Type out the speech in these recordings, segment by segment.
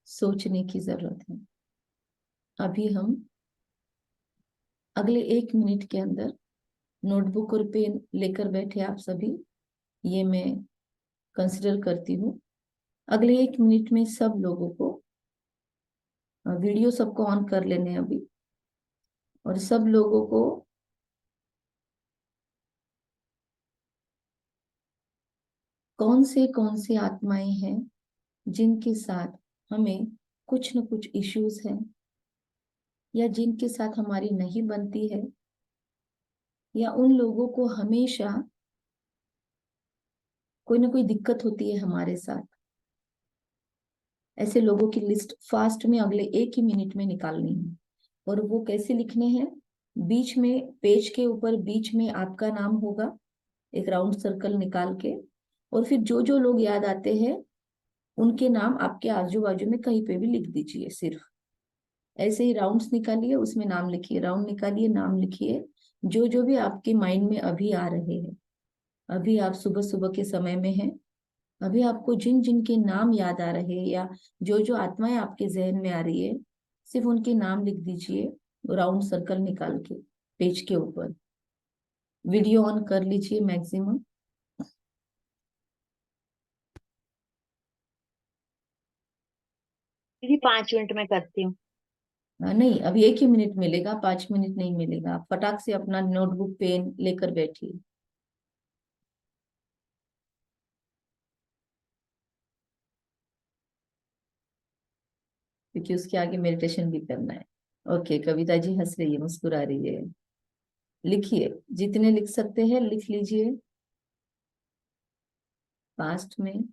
सोचने की जरूरत है। अभी हम अगले 1 मिनट के अंदर नोटबुक और पेन लेकर बैठे आप सभी, ये मैं कंसिडर करती हूँ। अगले 1 मिनट में सब लोगों को वीडियो सबको ऑन कर लेने हैं अभी, और सब लोगों को कौन से आत्माएं हैं जिनके साथ हमें कुछ न कुछ इश्यूज हैं, या जिनके साथ हमारी नहीं बनती है, या उन लोगों को हमेशा कोई ना कोई दिक्कत होती है हमारे साथ। ऐसे लोगों की लिस्ट फास्ट में अगले 1 ही मिनट में निकालनी है। और वो कैसे लिखने हैं? बीच में, पेज के ऊपर बीच में आपका नाम होगा, एक राउंड सर्कल निकाल के, और फिर जो जो लोग याद आते हैं उनके नाम आपके आजू बाजू में कहीं पे भी लिख दीजिए। सिर्फ ऐसे ही राउंड्स निकालिए, उसमें नाम लिखिए, राउंड निकालिए, नाम लिखिए, जो जो भी आपके माइंड में अभी आ रहे हैं। अभी आप सुबह सुबह के समय में हैं, अभी आपको जिन जिन के नाम याद आ रहे हैं, या जो जो आत्माएं आपके जहन में आ रही है, सिर्फ उनके नाम लिख दीजिए राउंड सर्कल निकाल के पेज के ऊपर। वीडियो ऑन कर लीजिए मैक्सिमम। दीदी 5 मिनट में करती हूँ। नहीं, अभी 1 ही मिनट मिलेगा, 5 मिनट नहीं मिलेगा। आप फटाक से अपना नोटबुक पेन लेकर बैठिए। क्योंकि उसके आगे मेडिटेशन भी करना है। ओके, कविता जी हंस रही है, मुस्कुरा रही है। लिखिए, जितने लिख सकते हैं लिख लीजिए फास्ट में।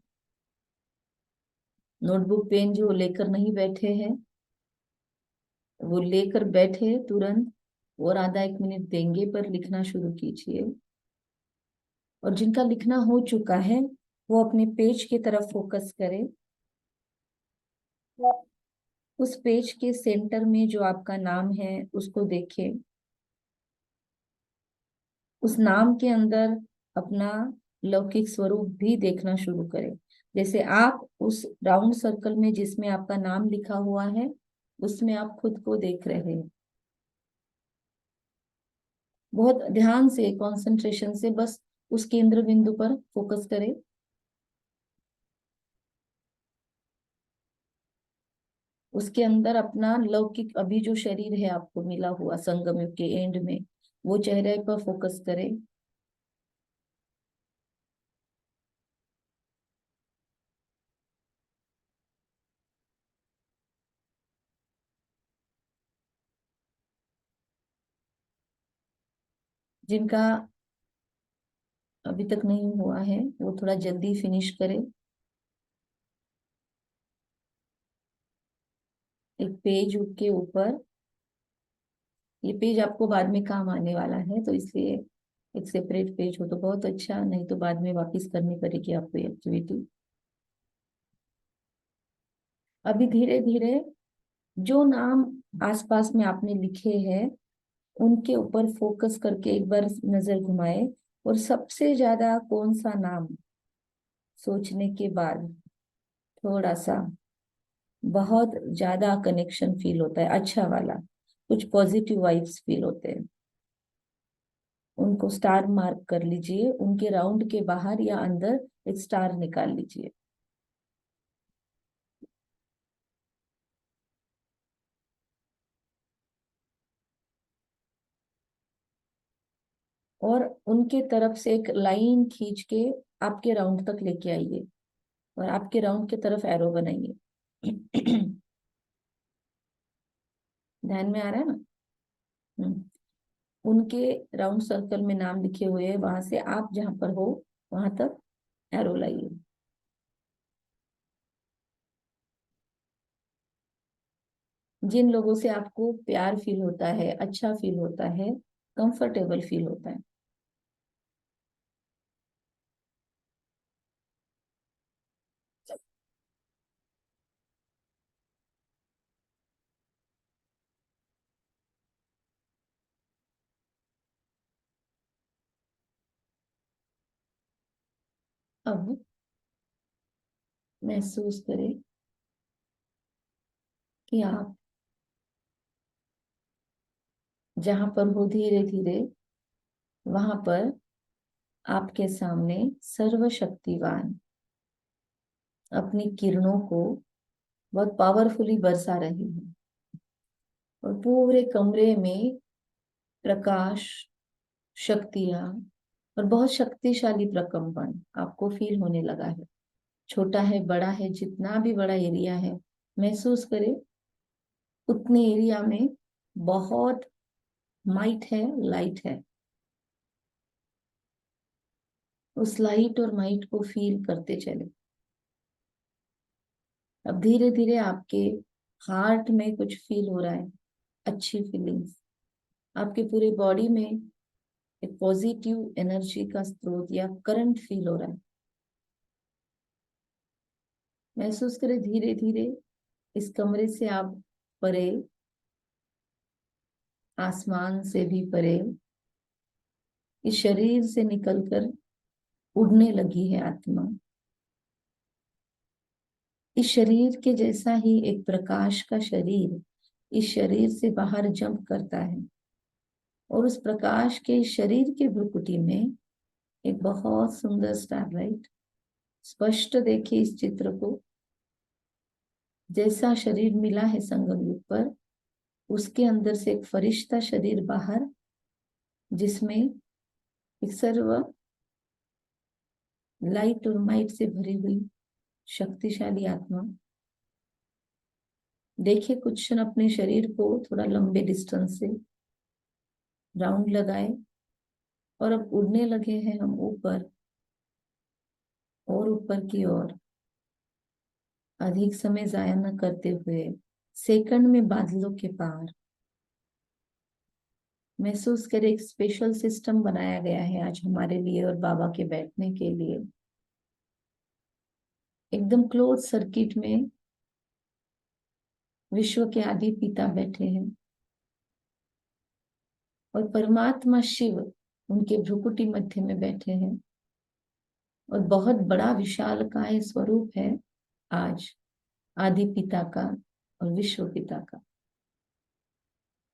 नोटबुक पेन जो लेकर नहीं बैठे हैं वो लेकर बैठे तुरंत, और आधा 1 मिनट देंगे पर लिखना शुरू कीजिए। और जिनका लिखना हो चुका है वो अपने पेज की तरफ फोकस करें। उस पेज के सेंटर में जो आपका नाम है उसको देखें। उस नाम के अंदर अपना लौकिक स्वरूप भी देखना शुरू करें। जैसे आप उस राउंड सर्कल में जिसमें आपका नाम लिखा हुआ है उसमें आप खुद को देख रहे हैं। बहुत ध्यान से, कंसंट्रेशन से बस उस केंद्र बिंदु पर फोकस करें। उसके अंदर अपना लौकिक अभी जो शरीर है आपको मिला हुआ संगम युग के एंड में, वो चेहरे पर फोकस करें। जिनका अभी तक नहीं हुआ है वो थोड़ा जल्दी फिनिश करें। एक पेज के ऊपर, ये पेज आपको बाद में काम आने वाला है तो इसलिए एक सेपरेट पेज हो तो बहुत अच्छा, नहीं तो बाद में वापस करनी पड़ेगी आपको ये एक्टिविटी। अभी धीरे धीरे जो नाम आसपास में आपने लिखे हैं उनके ऊपर फोकस करके एक बार नजर घुमाए, और सबसे ज्यादा कौन सा नाम सोचने के बाद थोड़ा सा बहुत ज्यादा कनेक्शन फील होता है, अच्छा वाला, कुछ पॉजिटिव वाइब्स फील होते हैं, उनको स्टार मार्क कर लीजिए। उनके राउंड के बाहर या अंदर एक स्टार निकाल लीजिए। और उनके तरफ से एक लाइन खींच के आपके राउंड तक लेके आइए, और आपके राउंड की तरफ एरो बनाइए। ध्यान में आ रहा है ना? हम्म। उनके राउंड सर्कल में नाम लिखे हुए हैं, वहां से आप जहां पर हो वहां तक एरो लाइए। जिन लोगों से आपको प्यार फील होता है, अच्छा फील होता है, कंफर्टेबल फील होता है। अब महसूस करें कि आप जहां पर हो धीरे धीरे वहां पर आपके सामने सर्वशक्तिवान अपनी किरणों को बहुत पावरफुली बरसा रही है और पूरे कमरे में प्रकाश, शक्तियां और बहुत शक्तिशाली प्रकंपन आपको फील होने लगा है। छोटा है, बड़ा है, जितना भी बड़ा एरिया है, महसूस करें उतने एरिया में बहुत माइट है, लाइट है। उस लाइट और माइट को फील करते चले। अब धीरे धीरे आपके हार्ट में कुछ फील हो रहा है, अच्छी फीलिंग्स। आपके पूरे बॉडी में एक पॉजिटिव एनर्जी का स्रोत या करंट फील हो रहा है। महसूस करें धीरे धीरे इस कमरे से आप परे, आसमान से भी परे, इस शरीर से निकलकर उड़ने लगी है आत्मा। इस शरीर के जैसा ही एक प्रकाश का शरीर इस शरीर से बाहर जंप करता है और उस प्रकाश के शरीर के भ्रुकुटी में एक बहुत सुंदर स्टारलाइट। स्पष्ट देखिए इस चित्र को। जैसा शरीर मिला है संगम युग पर, उसके अंदर से एक फरिश्ता शरीर बाहर, जिसमें एक सर्व लाइट और माइट से भरी हुई शक्तिशाली आत्मा। देखिए कुछ क्षण अपने शरीर को थोड़ा लंबे डिस्टेंस से राउंड लगाए और अब उड़ने लगे हैं हम ऊपर और ऊपर की ओर। अधिक समय जाया न करते हुए सेकंड में बादलों के पार। महसूस करें एक स्पेशल सिस्टम बनाया गया है आज हमारे लिए और बाबा के बैठने के लिए। एकदम क्लोज सर्किट में विश्व के आदि पिता बैठे हैं और परमात्मा शिव उनके भ्रुकुटी मध्य में बैठे हैं और बहुत बड़ा विशालकाय स्वरूप है आज आदि पिता का और विश्व पिता का।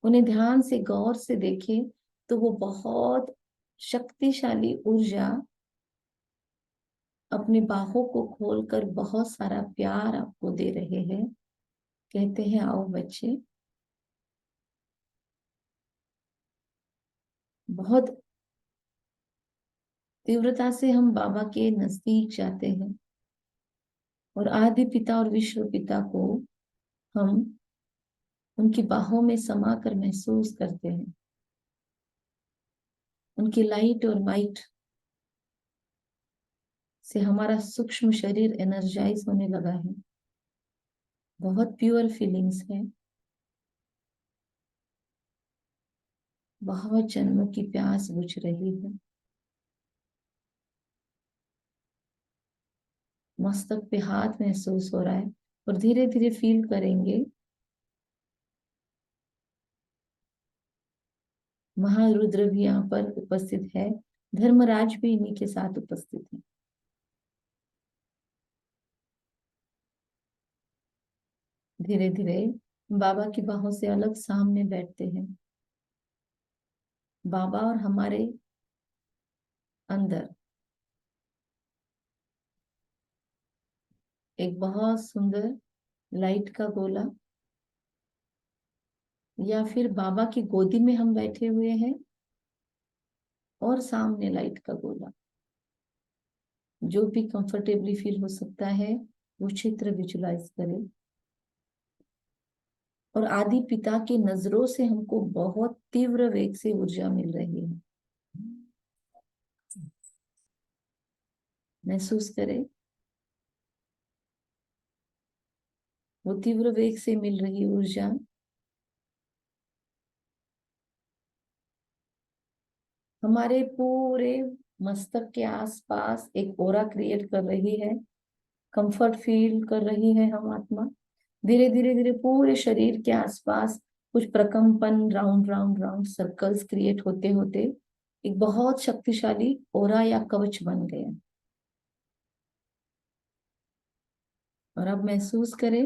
उन्हें ध्यान से गौर से देखें तो वो बहुत शक्तिशाली ऊर्जा अपनी बाहों को खोलकर बहुत सारा प्यार आपको दे रहे हैं। कहते हैं आओ बच्चे। बहुत तीव्रता से हम बाबा के नजदीक जाते हैं और आदि पिता और विश्व पिता को हम उनकी बाहों में समा कर महसूस करते हैं। उनकी लाइट और माइट से हमारा सूक्ष्म शरीर एनर्जाइज होने लगा है। बहुत प्योर फीलिंग्स है। बहुत जन्मों की प्यास बुझ रही है। मस्तक पे हाथ महसूस हो रहा है और धीरे धीरे फील करेंगे महारुद्र भी यहाँ पर उपस्थित है। धर्मराज भी इन्हीं के साथ उपस्थित है। धीरे धीरे बाबा की बाहों से अलग सामने बैठते हैं। बाबा और हमारे अंदर एक बहुत सुंदर लाइट का गोला, या फिर बाबा की गोदी में हम बैठे हुए हैं और सामने लाइट का गोला, जो भी कंफर्टेबली फील हो सकता है वो चित्र विजुलाइज करें। और आदि पिता की नजरों से हमको बहुत तीव्र वेग से ऊर्जा मिल रही है। महसूस करें वो तीव्र वेग से मिल रही ऊर्जा हमारे पूरे मस्तक के आसपास एक ओरा क्रिएट कर रही है। कंफर्ट फील कर रही है हम आत्मा। धीरे धीरे धीरे पूरे शरीर के आसपास कुछ प्रकंपन, round round round circles create होते होते एक बहुत शक्तिशाली ओरा या कवच बन गया। और अब महसूस करें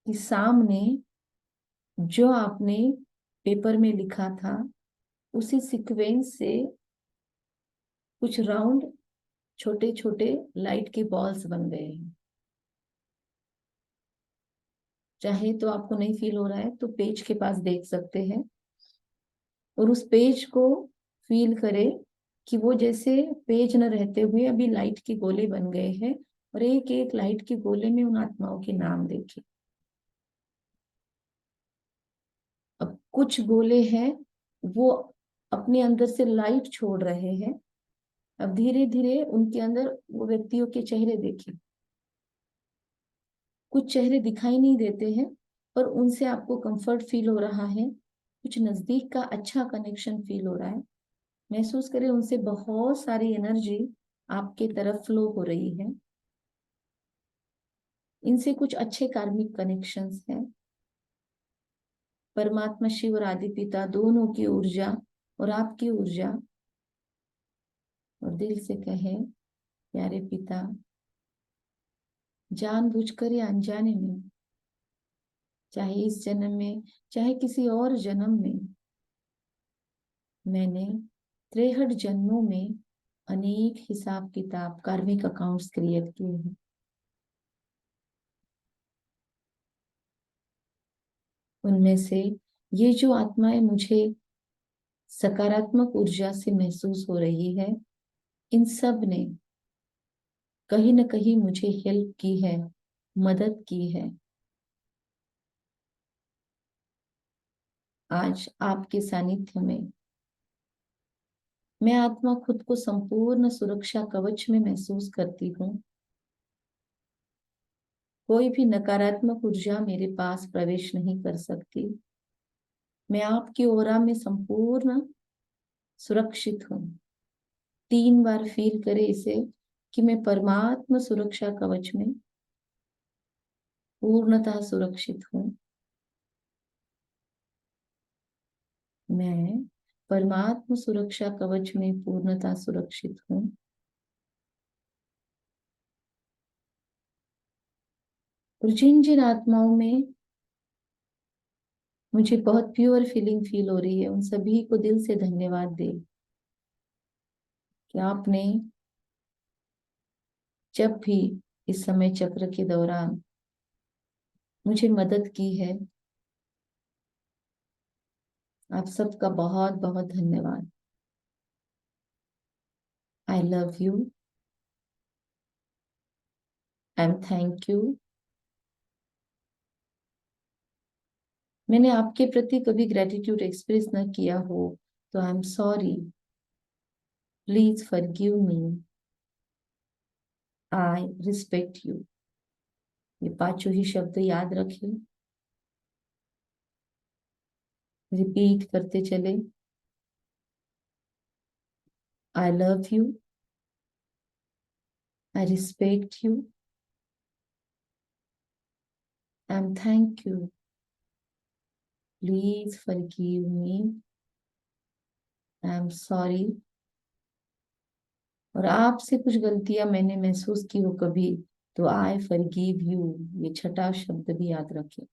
कि सामने जो आपने पेपर में लिखा था उसी सीक्वेंस से कुछ राउंड छोटे छोटे लाइट के बॉल्स बन गए हैं। चाहे तो आपको नहीं फील हो रहा है तो पेज के पास देख सकते हैं और उस पेज को फील करें कि वो जैसे पेज न रहते हुए अभी लाइट के गोले बन गए हैं, और एक एक लाइट के गोले में उन आत्माओं के नाम देखें। अब कुछ गोले हैं वो अपने अंदर से लाइट छोड़ रहे हैं। अब धीरे धीरे उनके अंदर वो व्यक्तियों के चेहरे देखें। कुछ चेहरे दिखाई नहीं देते हैं पर उनसे आपको कंफर्ट फील हो रहा है, कुछ नजदीक का अच्छा कनेक्शन फील हो रहा है। महसूस करें उनसे बहुत सारी एनर्जी आपके तरफ फ्लो हो रही है। इनसे कुछ अच्छे कार्मिक कनेक्शंस हैं। परमात्मा शिव और आदि पिता दोनों की ऊर्जा और आपकी ऊर्जा, और दिल से कहें, प्यारे पिता, जानबूझकर या अनजाने में, चाहे इस जन्म में चाहे किसी और जन्म में, मैंने 63 जन्मों में अनेक हिसाब किताब कार्मिक अकाउंट्स क्रिएट किए हैं। उनमें से ये जो आत्माएं मुझे सकारात्मक ऊर्जा से महसूस हो रही है, इन सब ने कहीं न कहीं मुझे हेल्प की है, मदद की है। आज आपके सानिध्य में मैं आत्मा खुद को संपूर्ण सुरक्षा कवच में महसूस करती हूँ। कोई भी नकारात्मक ऊर्जा मेरे पास प्रवेश नहीं कर सकती। मैं आपकी ओरा में संपूर्ण सुरक्षित हूँ। 3 बार फील करें इसे कि मैं परमात्मा सुरक्षा कवच में पूर्णतः सुरक्षित हूँ। मैं परमात्मा सुरक्षा कवच में पूर्णतः सुरक्षित हूँ। और जिन जिन आत्माओं में मुझे बहुत प्योर फीलिंग फील हो रही है, उन सभी को दिल से धन्यवाद दे कि आपने जब भी इस समय चक्र के दौरान मुझे मदद की है। आप सबका बहुत बहुत धन्यवाद। आई love you and thank you. मैंने आपके प्रति कभी ग्रेटिट्यूड एक्सप्रेस न किया हो तो आई am sorry. Please forgive me. I respect you. ये पांचों ही शब्द याद रखें, रिपीट करते चले। आई love you, I respect you, and thank you. Please forgive me. I am sorry. और आपसे कुछ गलतियां मैंने महसूस की हो कभी तो आई फॉरगिव यू, ये छठा शब्द भी याद रखें।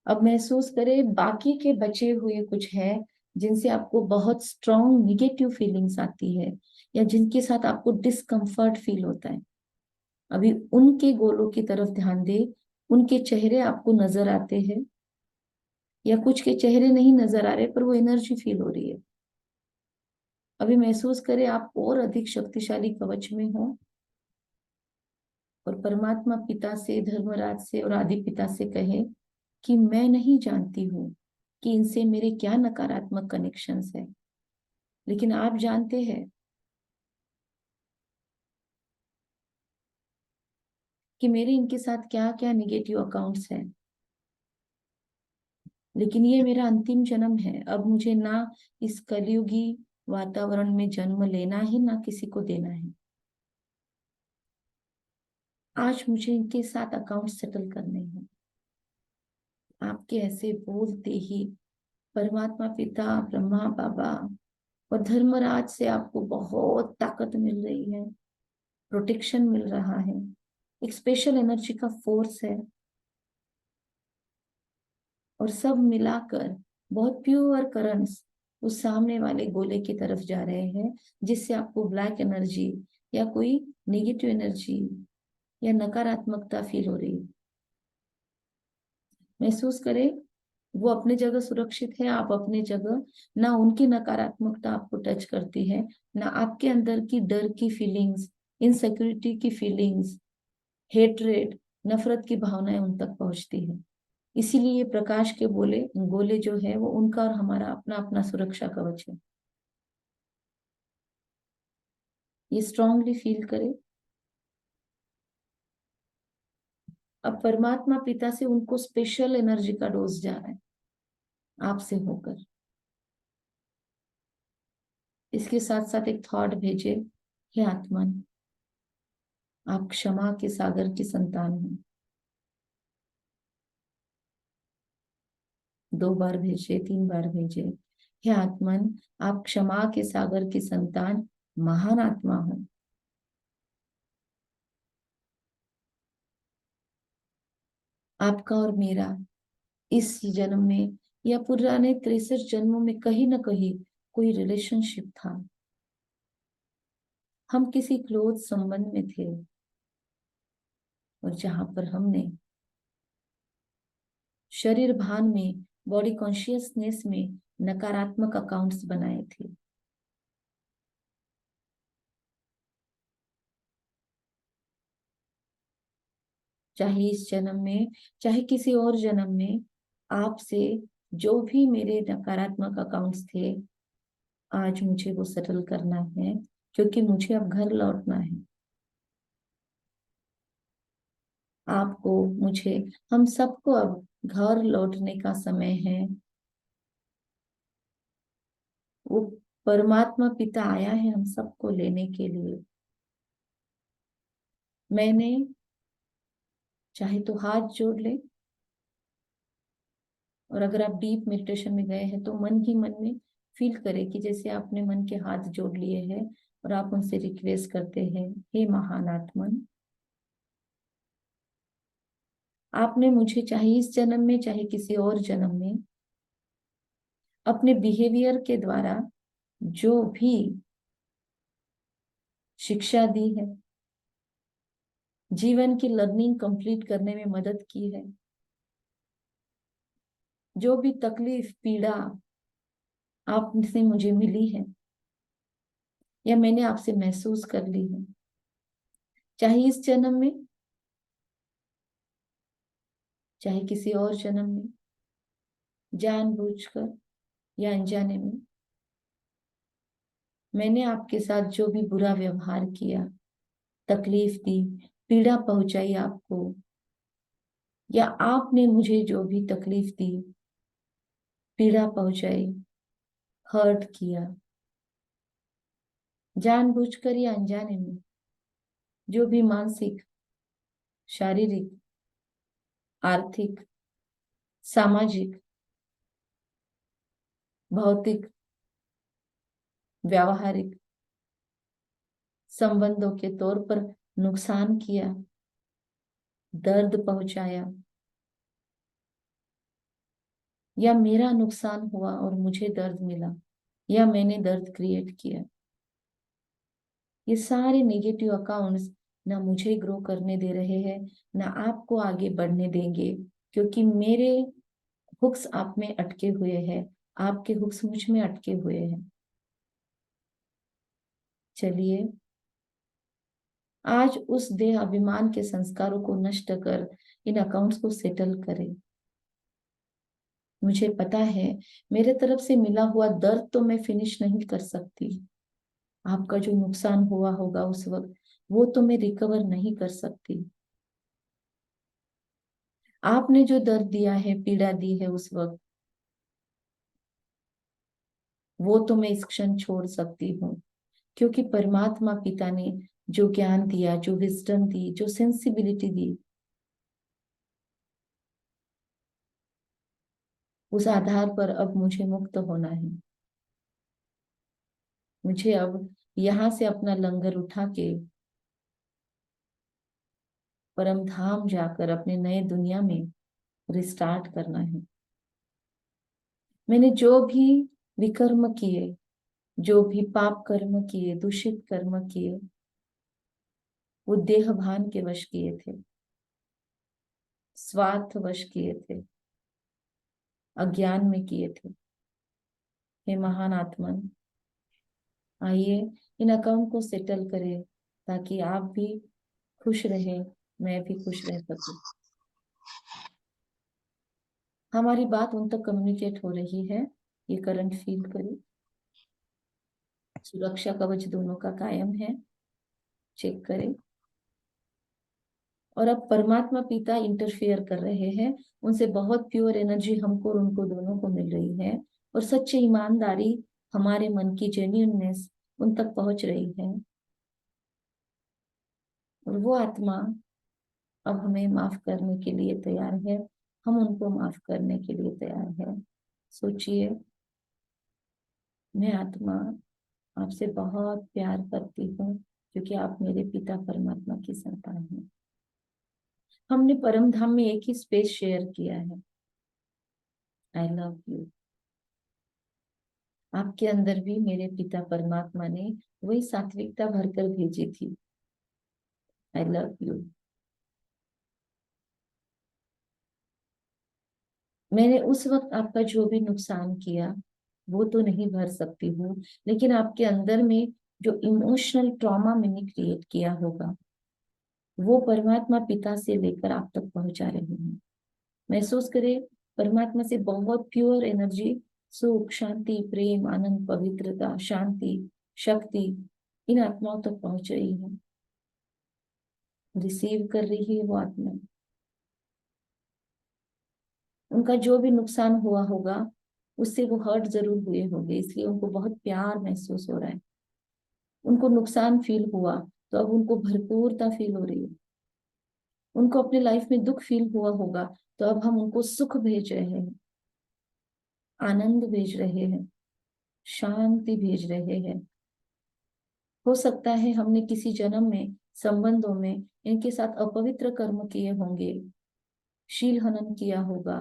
अब महसूस करें बाकी के बचे हुए कुछ है जिनसे आपको बहुत स्ट्रॉन्ग निगेटिव फीलिंग्स आती है या जिनके साथ आपको डिस्कम्फर्ट फील होता है। अभी उनके गोलों की तरफ ध्यान दे। उनके चेहरे आपको नजर आते हैं या कुछ के चेहरे नहीं नजर आ रहे पर वो एनर्जी फील हो रही है। अभी महसूस करें आप और अधिक शक्तिशाली कवच में हो और परमात्मा पिता से, धर्मराज से और आदि पिता से कहे कि मैं नहीं जानती हूँ कि इनसे मेरे क्या नकारात्मक कनेक्शंस है, लेकिन आप जानते हैं कि मेरे इनके साथ क्या क्या निगेटिव अकाउंट्स हैं। लेकिन ये मेरा अंतिम जन्म है। अब मुझे ना इस कलयुगी वातावरण में जन्म लेना है ना किसी को देना है। आज मुझे इनके साथ अकाउंट सेटल करने हैं। आपके ऐसे बोलते ही परमात्मा पिता, ब्रह्मा बाबा और धर्मराज से आपको बहुत ताकत मिल रही है, प्रोटेक्शन मिल रहा है। एक स्पेशल एनर्जी का फोर्स है, और सब मिलाकर बहुत प्योर करंट्स उस सामने वाले गोले की तरफ जा रहे हैं, जिससे आपको ब्लैक एनर्जी या कोई नेगेटिव एनर्जी या नकारात्मकता फील हो रही है। महसूस करें, वो अपनी जगह सुरक्षित है, आप अपनी जगह। ना उनकी नकारात्मकता आपको टच करती है, ना आपके अंदर की डर की फीलिंग्स, इनसिक्योरिटी की फीलिंग्स, हेट्रेड, नफरत की भावनाएं उन तक पहुंचती है। इसीलिए ये प्रकाश के बोले गोले जो है वो उनका और हमारा अपना अपना सुरक्षा कवच है। ये स्ट्रांगली फील करें। अब परमात्मा पिता से उनको स्पेशल एनर्जी का डोज जा रहा है आपसे होकर। इसके साथ साथ एक थॉट भेजे, हे आत्मन, आप क्षमा के सागर की संतान हैं। 2 बार भेजे, 3 बार भेजे, हे आत्मन, आप क्षमा के सागर की संतान महान आत्मा हो। आपका और मेरा इस जन्म में या पुराने 63 जन्मों में कहीं ना कहीं कोई रिलेशनशिप था। हम किसी क्लोज संबंध में थे, और जहां पर हमने शरीर भान में, बॉडी कॉन्शियसनेस में नकारात्मक अकाउंट्स बनाए थे। चाहे इस जन्म में, चाहे किसी और जन्म में, आपसे जो भी मेरे नकारात्मक अकाउंट्स थे, आज मुझे वो सेटल करना है, क्योंकि मुझे अब घर लौटना है। आपको, मुझे, हम सबको अब घर लौटने का समय है। वो परमात्मा पिता आया है हम सबको लेने के लिए। मैंने, चाहे तो हाथ जोड़ ले, और अगर आप डीप मेडिटेशन में गए हैं तो मन ही मन में फील करें कि जैसे आपने मन के हाथ जोड़ लिए हैं और आप उनसे रिक्वेस्ट करते हैं, हे महान आत्मन, आपने मुझे चाहे इस जन्म में चाहे किसी और जन्म में अपने बिहेवियर के द्वारा जो भी शिक्षा दी है, जीवन की लर्निंग कंप्लीट करने में मदद की है, जो भी तकलीफ पीड़ा आपसे मुझे मिली है या मैंने आपसे महसूस कर ली है, चाहे इस जन्म में चाहे किसी और जन्म में, जानबूझकर या अनजाने में मैंने आपके साथ जो भी बुरा व्यवहार किया, तकलीफ दी, पीड़ा पहुंचाई आपको, या आपने मुझे जो भी तकलीफ दी, पीड़ा पहुंचाई, हर्ट किया, जानबूझकर या अनजाने में, जो भी मानसिक, शारीरिक, आर्थिक, सामाजिक, भौतिक, व्यावहारिक संबंधों के तौर पर नुकसान किया, दर्द पहुंचाया, या मेरा नुकसान हुआ और मुझे दर्द मिला, या मैंने दर्द क्रिएट किया, ये सारे नेगेटिव अकाउंट्स ना मुझे ग्रो करने दे रहे हैं, ना आपको आगे बढ़ने देंगे, क्योंकि मेरे हुक्स आप में अटके हुए हैं, आपके हुक्स मुझ में अटके हुए हैं। चलिए, आज उस देह अभिमान के संस्कारों को नष्ट कर इन अकाउंट्स को सेटल करें। मुझे पता है मेरे तरफ से मिला हुआ दर्द तो मैं फिनिश नहीं कर सकती, आपका जो नुकसान हुआ होगा उस वक्त वो तो मैं रिकवर नहीं कर सकती, आपने जो दर्द दिया है, पीड़ा दी है उस वक्त, वो तो मैं इस क्षण छोड़ सकती हूँ, क्योंकि परमात्मा पिता ने जो ज्ञान दिया, जो विजडम दी, जो सेंसिबिलिटी दी, उस आधार पर अब मुझे मुक्त होना है। मुझे अब यहाँ से अपना लंगर उठा के परम धाम जाकर अपने नए दुनिया में रिस्टार्ट करना है। मैंने जो भी विकर्म किए, जो भी पाप कर्म किए, दूषित कर्म किए, वो देह भान के वश किए थे, स्वार्थ वश किए थे, अज्ञान में किए थे। हे महान आत्मन, आइए इन अकाउंट को सेटल करें ताकि आप भी खुश रहे, मैं भी खुश रह सकूं। हमारी बात उन तक कम्युनिकेट हो रही है, ये करंट फील करें। सुरक्षा कवच दोनों का कायम है, चेक करें। और अब परमात्मा पिता इंटरफेयर कर रहे हैं, उनसे बहुत प्योर एनर्जी हमको और उनको दोनों को मिल रही है, और सच्ची ईमानदारी, हमारे मन की जेन्युइननेस उन तक पहुंच रही है। और वो आत्मा अब हमें माफ करने के लिए तैयार है, हम उनको माफ करने के लिए तैयार है। सोचिए, मैं आत्मा आपसे बहुत प्यार करती हूँ क्योंकि आप मेरे पिता परमात्मा की संतान हैं। हमने परम धाम में एक ही स्पेस शेयर किया है। आई लव यू। आपके अंदर भी मेरे पिता परमात्मा ने वही सात्विकता भरकर भेजी थी। आई लव यू। मैंने उस वक्त आपका जो भी नुकसान किया वो तो नहीं भर सकती हूँ, लेकिन आपके अंदर में जो इमोशनल ट्रॉमा मैंने क्रिएट किया होगा वो परमात्मा पिता से लेकर आप तक पहुंचा रही हूँ। महसूस करें, परमात्मा से बहुत प्योर एनर्जी, सुख, शांति, प्रेम, आनंद, पवित्रता, शांति, शक्ति इन आत्माओं तक पहुंच रही है। रिसीव कर रही है वो आत्मा। उनका जो भी नुकसान हुआ होगा उससे वो हर्ट जरूर हुए होंगे, इसलिए उनको बहुत प्यार महसूस हो रहा है। उनको नुकसान फील हुआ तो अब उनको भरपूरता फील हो रही है। उनको अपने लाइफ में दुख फील हुआ होगा तो अब हम उनको सुख भेज रहे हैं, आनंद भेज रहे हैं, शांति भेज रहे हैं। हो सकता है हमने किसी जन्म में संबंधों में इनके साथ अपवित्र कर्म किए होंगे, शील हनन किया होगा,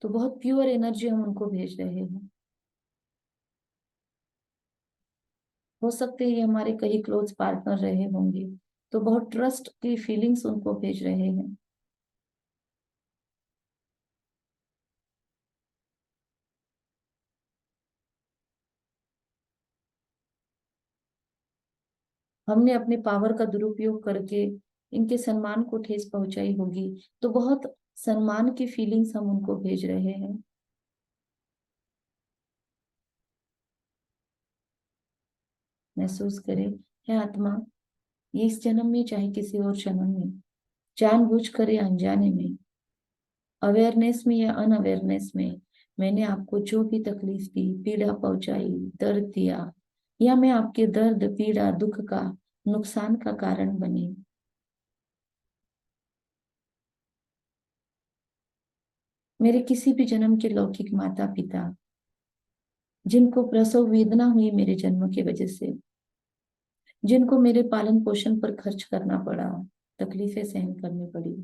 तो बहुत प्योर एनर्जी हम उनको भेज रहे हैं। हो सकते हैं ये हमारे कहीं क्लोज पार्टनर रहे होंगे, तो बहुत ट्रस्ट की फीलिंग्स उनको भेज रहे हैं। हमने अपने पावर का दुरुपयोग करके इनके सम्मान को ठेस पहुंचाई होगी, तो बहुत सम्मान की फीलिंग्स हम उनको भेज रहे हैं। महसूस करें, है आत्मा, ये इस जन्म में चाहे किसी और जन्म में, जानबूझ कर या अनजाने में, अवेयरनेस में या अनअवेयरनेस में, मैंने आपको जो भी तकलीफ दी, पीड़ा पहुंचाई, दर्द दिया, या मैं आपके दर्द, पीड़ा, दुख का, नुकसान का कारण बनी, मेरे किसी भी जन्म के लौकिक माता पिता जिनको प्रसव वेदना हुई मेरे जन्म की वजह से, जिनको मेरे पालन पोषण पर खर्च करना पड़ा, तकलीफें सहन करनी पड़ी,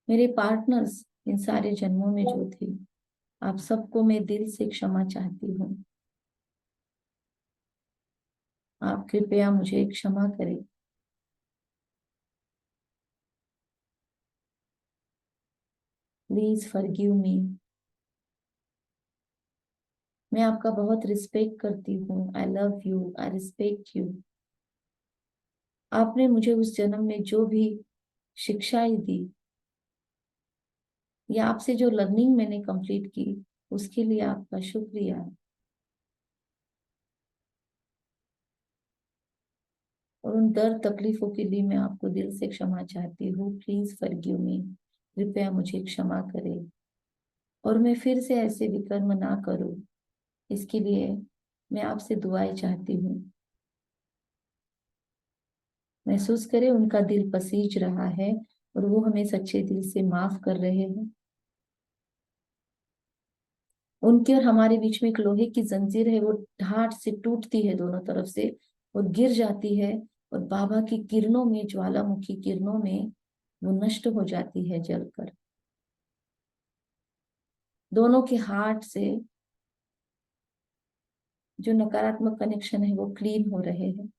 मेरे पार्टनर्स इन सारे जन्मों में जो थे, आप सबको मैं दिल से क्षमा चाहती हूँ। आप कृपया मुझे क्षमा करें। Please forgive me. मैं आपका बहुत रिस्पेक्ट करती हूँ। आई love you, I respect you. आपने मुझे उस जन्म में जो भी शिक्षाएं दी या आपसे जो लर्निंग मैंने कंप्लीट की, उसके लिए आपका शुक्रिया। और उन दर्द तकलीफों के लिए मैं आपको दिल से क्षमा चाहती हूँ। Please forgive me. कृपया मुझे क्षमा करें और मैं फिर से ऐसे विकर्म ना करूं, इसके लिए मैं आपसे दुआएं चाहती हूँ। महसूस करें, उनका दिल पसीज रहा है और वो हमें सच्चे दिल से माफ कर रहे हैं। उनके और हमारे बीच में एक लोहे की जंजीर है, वो ढाट से टूटती है दोनों तरफ से और गिर जाती है, और बाबा की किरणों में, ज्वालामुखी किरणों में वो नष्ट हो जाती है जलकर। दोनों के हार्ट से जो नकारात्मक कनेक्शन है वो क्लीन हो रहे हैं।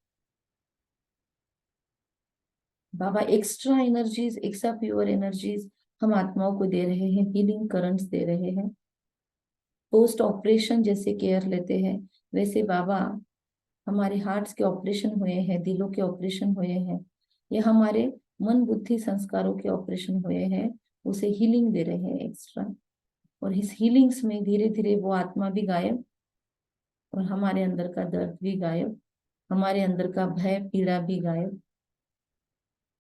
बाबा extra energies, extra pure energies हम आत्माओं को दे रहे हैं, हीलिंग करंट्स दे रहे हैं। पोस्ट ऑपरेशन जैसे केयर लेते हैं, वैसे बाबा हमारे हार्ट्स के ऑपरेशन हुए हैं, दिलों के ऑपरेशन हुए हैं, या हमारे मन बुद्धि संस्कारों के ऑपरेशन हुए हैं, उसे हीलिंग दे रहे हैं एक्स्ट्रा। और इस हीलिंग्स में धीरे धीरे वो आत्मा भी गायब, और हमारे अंदर का दर्द भी गायब, हमारे अंदर का भय पीड़ा भी गायब,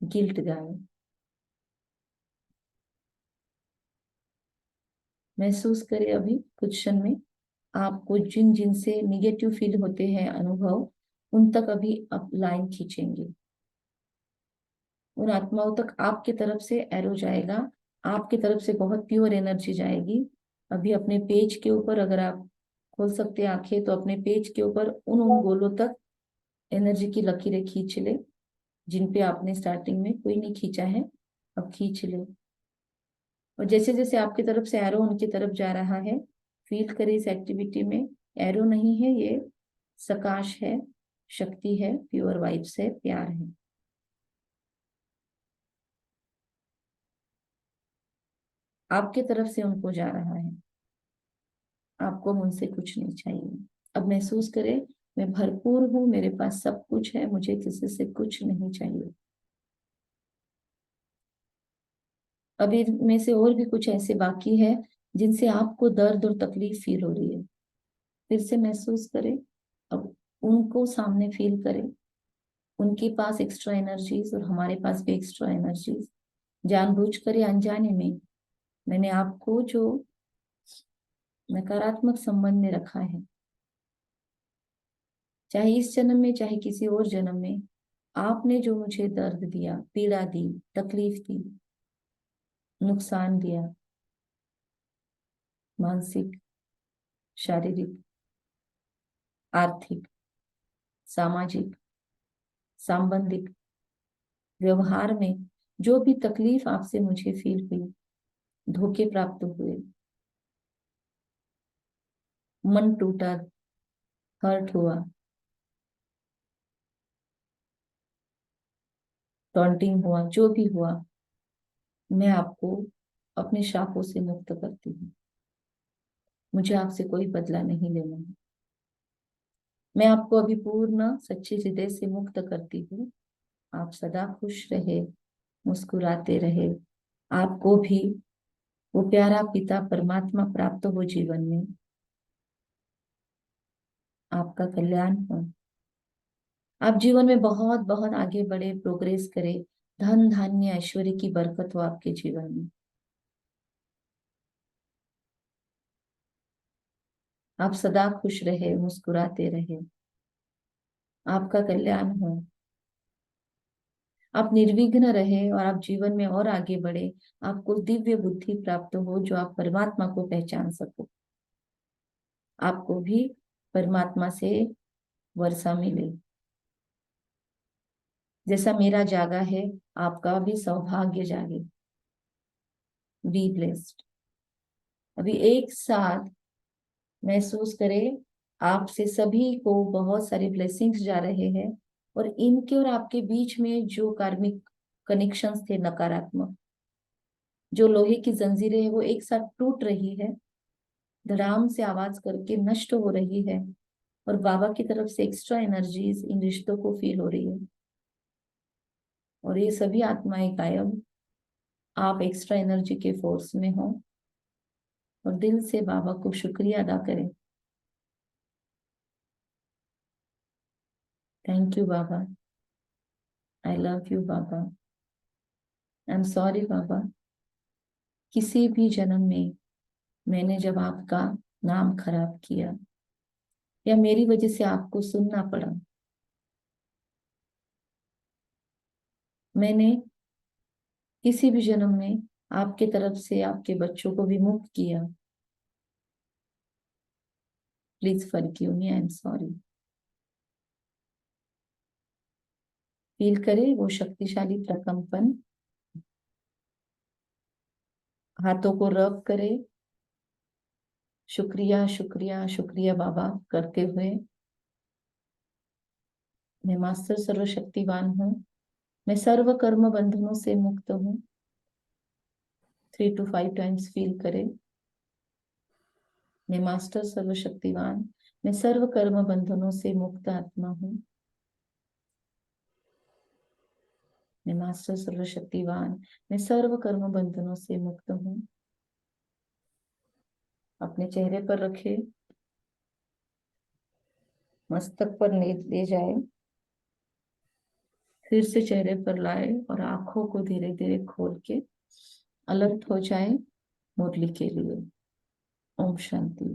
गिल्ट गायब। महसूस करें अभी कुछ क्षण में आपको जिन जिन से निगेटिव फील होते हैं अनुभव, उन तक अभी आप लाइन खींचेंगे। उन आत्माओं तक आपके तरफ से एरो जाएगा, आपकी तरफ से बहुत प्योर एनर्जी जाएगी। अभी अपने पेज के ऊपर अगर आप खोल सकते हैं आंखें, तो अपने पेज के ऊपर उन उन गोलों तक एनर्जी की लकीरें खींच ले, जिन पे आपने स्टार्टिंग में कोई नहीं खींचा है, अब खींच ले। और जैसे जैसे आपकी तरफ से एरो उनकी तरफ जा रहा है, फील करें इस एक्टिविटी में, एरो नहीं है ये, सकाश है, शक्ति है, प्योर वाइब्स है, प्यार है। आपके तरफ से उनको जा रहा है, आपको मुझसे कुछ नहीं चाहिए। अब महसूस करें, मैं भरपूर हूं, मेरे पास सब कुछ है, मुझे किसी से कुछ नहीं चाहिए। अब इनमें से और भी कुछ ऐसे बाकी है जिनसे आपको दर्द और तकलीफ फील हो रही है, फिर से महसूस करें। अब उनको सामने फील करें, उनके पास एक्स्ट्रा एनर्जीज और हमारे पास भी एक्स्ट्रा एनर्जीज। जानबूझ कर या अनजाने में मैंने आपको जो नकारात्मक संबंध में रखा है, चाहे इस जन्म में चाहे किसी और जन्म में, आपने जो मुझे दर्द दिया, पीड़ा दी, तकलीफ दी, नुकसान दिया, मानसिक, शारीरिक, आर्थिक, सामाजिक, सांबंधिक, व्यवहार में जो भी तकलीफ आपसे मुझे फील हुई, धोखे प्राप्त हुए, मन टूटा, हर्ट हुआ, टॉन्टिंग हुआ, जो भी हुआ, मैं आपको अपने शापों से मुक्त करती हूँ। मुझे आपसे कोई बदला नहीं लेना है। मैं आपको अभी पूर्ण सच्चे हृदय से मुक्त करती हूँ। आप सदा खुश रहे, मुस्कुराते रहे, आपको भी वो प्यारा पिता परमात्मा प्राप्त हो जीवन में, आपका कल्याण हो, आप जीवन में बहुत बहुत आगे बढ़े, प्रोग्रेस करें, धन धान्य ऐश्वर्य की बरकत हो आपके जीवन में। आप सदा खुश रहे, मुस्कुराते रहे, आपका कल्याण हो, आप निर्विघ्न रहे और आप जीवन में और आगे बढ़े, आपको दिव्य बुद्धि प्राप्त हो जो आप परमात्मा को पहचान सको, आपको भी परमात्मा से वर्षा मिले। जैसा मेरा जागा है, आपका भी सौभाग्य जागे। Be blessed. अभी एक साथ महसूस करें, आपसे सभी को बहुत सारे ब्लेसिंग्स जा रहे हैं, और इनके और आपके बीच में जो कार्मिक कनेक्शंस थे नकारात्मक, जो लोहे की जंजीरें है, वो एक साथ टूट रही है, धड़ाम से आवाज करके नष्ट हो रही है, और बाबा की तरफ से एक्स्ट्रा एनर्जीज इन रिश्तों को फील हो रही है, और ये सभी आत्माएं गायब। आप एक्स्ट्रा एनर्जी के फोर्स में हो, और दिल से बाबा को शुक्रिया अदा करें। थैंक यू बाबा, आई लव यू बाबा, आई एम सॉरी बाबा, किसी भी जन्म में मैंने जब आपका नाम खराब किया या मेरी वजह से आपको सुनना पड़ा, मैंने किसी भी जन्म में आपके तरफ से आपके बच्चों को विमुक्त किया, please forgive me, I am sorry. Feel करें वो शक्तिशाली प्रकंपन। हाथों को रब करें, शुक्रिया शुक्रिया शुक्रिया बाबा करते हुए। मैं मास्टर सर्वशक्तिवान हूँ, मैं सर्व कर्म बंधनों से मुक्त हूँ। 3 to 5 टाइम्स फील करें। मैं मास्टर सर्वशक्तिवान, मैं सर्व कर्म बंधनों से मुक्त आत्मा हूँ। मैं मास्टर सर्वशक्तिवान, मैं सर्व कर्म बंधनों से मुक्त हूँ। अपने चेहरे पर रखे, मस्तक पर ले जाए, फिर से चेहरे पर लाए और आंखों को धीरे धीरे खोल के अलर्ट हो जाए मुरली के लिए। ओम शांति।